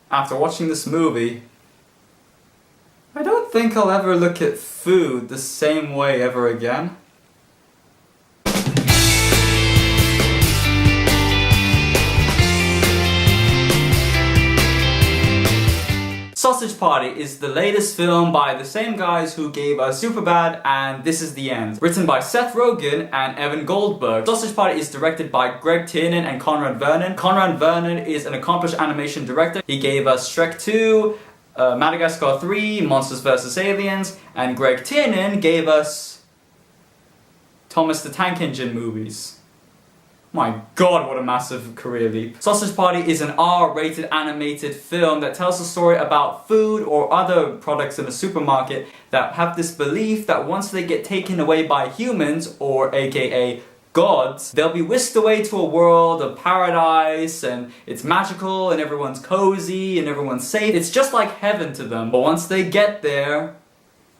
After watching this movie, I don't think I'll ever look at food the same way ever again. Sausage Party is the latest film by the same guys who gave us Superbad and This Is the End. Written by Seth Rogen and Evan Goldberg. Sausage Party is directed by Greg Tiernan and Conrad Vernon. Conrad Vernon is an accomplished animation director. He gave us Shrek 2, Madagascar 3, Monsters vs. Aliens, and Greg Tiernan gave us Thomas the Tank Engine movies. My god, what a massive career leap. Sausage Party is an R-rated animated film that tells a story about food or other products in a supermarket that have this belief that once they get taken away by humans, or aka gods, they'll be whisked away to a world of paradise and it's magical and everyone's cozy and everyone's safe. It's just like heaven to them, but once they get there,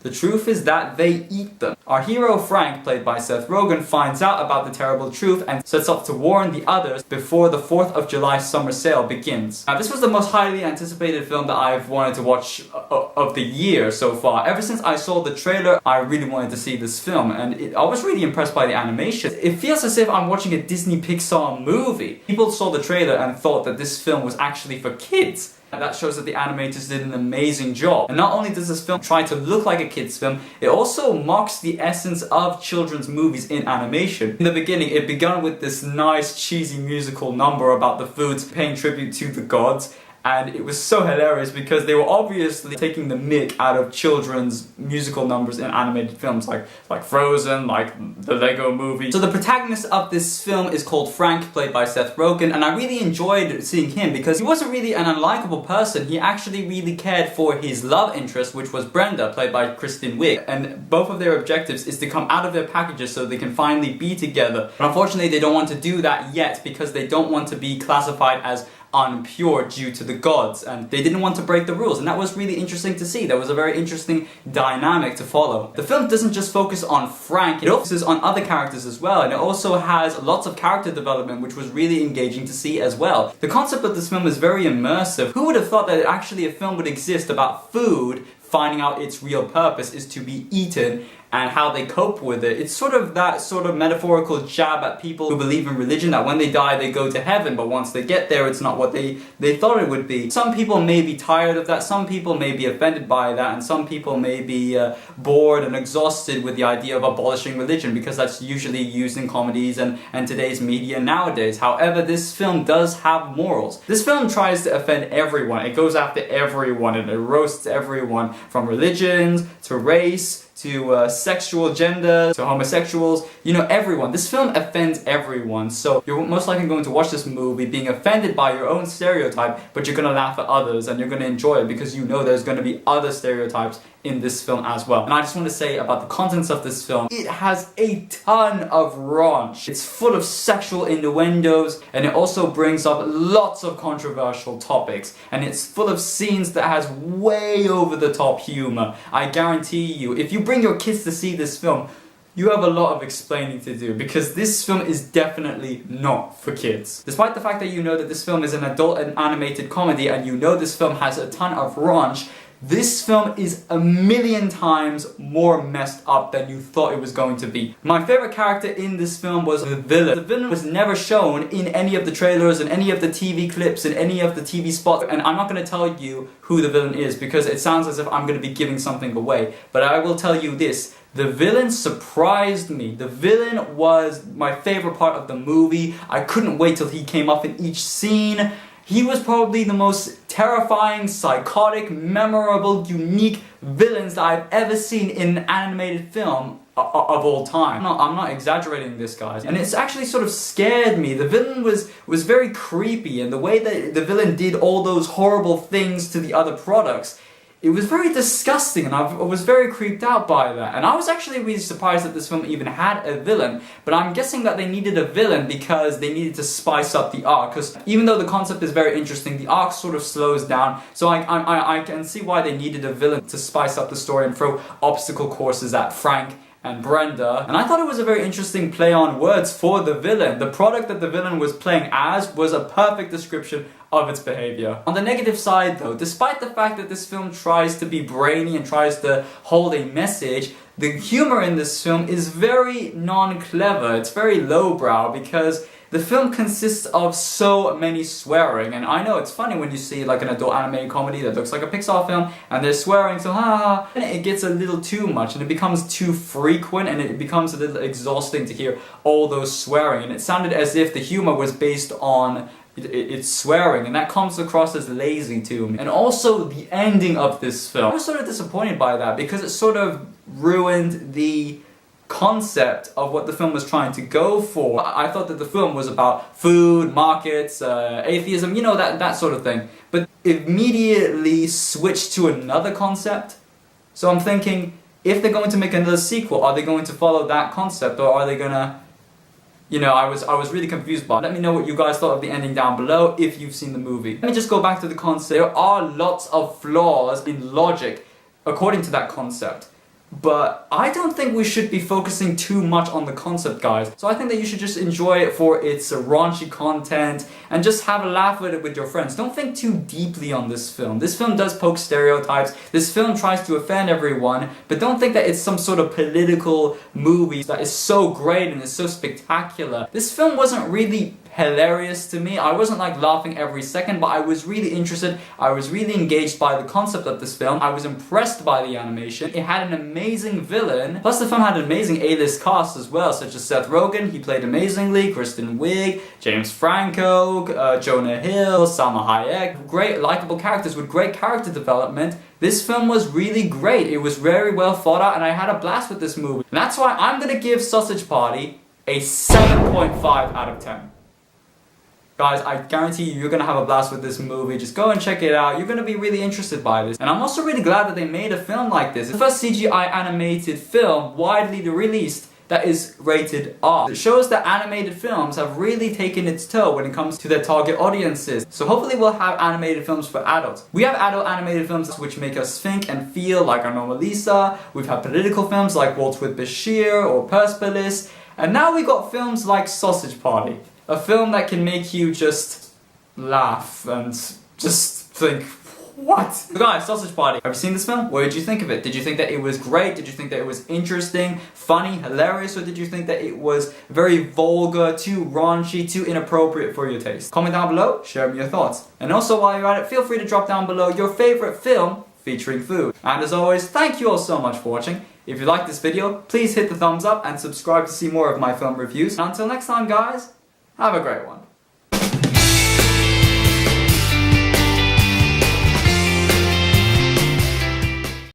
the truth is that they eat them. Our hero Frank, played by Seth Rogen, finds out about the terrible truth and sets off to warn the others before the 4th of July summer sale begins. Now, this was the most highly anticipated film that I've wanted to watch of the year so far. Ever since I saw the trailer, I really wanted to see this film, and I was really impressed by the animation. It feels as if I'm watching a Disney Pixar movie. People saw the trailer and thought that this film was actually for kids. And that shows that the animators did an amazing job. And not only does this film try to look like a kid's film, it also mocks the essence of children's movies in animation. In the beginning, it began with this nice cheesy musical number about the foods paying tribute to the gods. And it was so hilarious because they were obviously taking the mick out of children's musical numbers in animated films like Frozen, like the Lego movie. So the protagonist of this film is called Frank, played by Seth Rogen, and I really enjoyed seeing him because he wasn't really an unlikable person. He actually really cared for his love interest, which was Brenda, played by Kristen Wiig. And both of their objectives is to come out of their packages so they can finally be together. But unfortunately, they don't want to do that yet because they don't want to be classified as unpure due to the gods, and they didn't want to break the rules, and that was really interesting to see. That was a very interesting dynamic to follow. The film doesn't just focus on Frank, it focuses on other characters as well, and it also has lots of character development, which was really engaging to see as well. The concept of this film is very immersive. Who would have thought that actually a film would exist about food finding out its real purpose is to be eaten and how they cope with it. It's sort of that sort of metaphorical jab at people who believe in religion, that when they die they go to heaven, but once they get there it's not what they thought it would be. Some people may be tired of that, some people may be offended by that, and some people may be bored and exhausted with the idea of abolishing religion, because that's usually used in comedies and today's media nowadays. However, this film does have morals. This film tries to offend everyone. It goes after everyone and it roasts everyone, from religions to race to sexual gender, to homosexuals, you know, everyone. This film offends everyone, so you're most likely going to watch this movie being offended by your own stereotype, but you're going to laugh at others and you're going to enjoy it because you know there's going to be other stereotypes in this film as well. And I just want to say about the contents of this film, it has a ton of raunch. It's full of sexual innuendos, and it also brings up lots of controversial topics, and it's full of scenes that has way over the top humor. I guarantee you, if you bring your kids to see this film, you have a lot of explaining to do, because this film is definitely not for kids. Despite the fact that you know that this film is an adult and animated comedy, and you know this film has a ton of raunch, this film is a million times more messed up than you thought it was going to be. My favorite character in this film was the villain. The villain was never shown in any of the trailers, in any of the TV clips, in any of the TV spots, and I'm not going to tell you who the villain is because it sounds as if I'm going to be giving something away. But I will tell you this. The villain surprised me. The villain was my favorite part of the movie. I couldn't wait till he came up in each scene. He was probably the most terrifying, psychotic, memorable, unique villains that I've ever seen in an animated film of all time. I'm not exaggerating this, guys. And it's actually sort of scared me. The villain was very creepy, and the way that the villain did all those horrible things to the other products, it was very disgusting, and I was very creeped out by that. And I was actually really surprised that this film even had a villain, but I'm guessing that they needed a villain because they needed to spice up the arc, because even though the concept is very interesting, the arc sort of slows down, so I can see why they needed a villain to spice up the story and throw obstacle courses at Frank and Brenda. And I thought it was a very interesting play on words for the villain. The product that the villain was playing as was a perfect description of its behavior. On the negative side though, despite the fact that this film tries to be brainy and tries to hold a message, the humor in this film is very non-clever, it's very lowbrow because the film consists of so many swearing, and I know it's funny when you see like an adult animated comedy that looks like a Pixar film and they're swearing so and it gets a little too much and it becomes too frequent and it becomes a little exhausting to hear all those swearing, and it sounded as if the humor was based on it's swearing, and that comes across as lazy to me. And also the ending of this film, I was sort of disappointed by that because it sort of ruined the concept of what the film was trying to go for. I thought that the film was about food, markets, atheism, you know, that sort of thing. But immediately switched to another concept. So I'm thinking, if they're going to make another sequel, are they going to follow that concept, or are they gonna... You know, I was really confused by it. Let me know what you guys thought of the ending down below if you've seen the movie. Let me just go back to the concept. There are lots of flaws in logic according to that concept. But I don't think we should be focusing too much on the concept, guys. So I think that you should just enjoy it for its raunchy content and just have a laugh with it with your friends. Don't think too deeply on this film. This film does poke stereotypes. This film tries to offend everyone, but don't think that it's some sort of political movie that is so great and is so spectacular. This film wasn't really hilarious to me. I wasn't like laughing every second, but I was really interested. I was really engaged by the concept of this film. I was impressed by the animation. It had an amazing villain. Plus the film had an amazing A-list cast as well, such as Seth Rogen, he played amazingly, Kristen Wiig, James Franco, Jonah Hill, Salma Hayek. Great likable characters with great character development. This film was really great. It was very well thought out and I had a blast with this movie. And that's why I'm gonna give Sausage Party a 7.5 out of 10. Guys, I guarantee you're gonna have a blast with this movie. Just go and check it out. You're gonna be really interested by this. And I'm also really glad that they made a film like this. It's the first CGI animated film widely released that is rated R. It shows that animated films have really taken its toll when it comes to their target audiences. So hopefully we'll have animated films for adults. We have adult animated films which make us think and feel like Anomalisa. We've had political films like Waltz with Bashir or Persepolis. And now we got films like Sausage Party. A film that can make you just laugh and just think, what? So guys, Sausage Party. Have you seen this film? What did you think of it? Did you think that it was great? Did you think that it was interesting, funny, hilarious? Or did you think that it was very vulgar, too raunchy, too inappropriate for your taste? Comment down below, share me your thoughts. And also while you're at it, feel free to drop down below your favorite film featuring food. And as always, thank you all so much for watching. If you liked this video, please hit the thumbs up and subscribe to see more of my film reviews. And until next time guys, have a great one.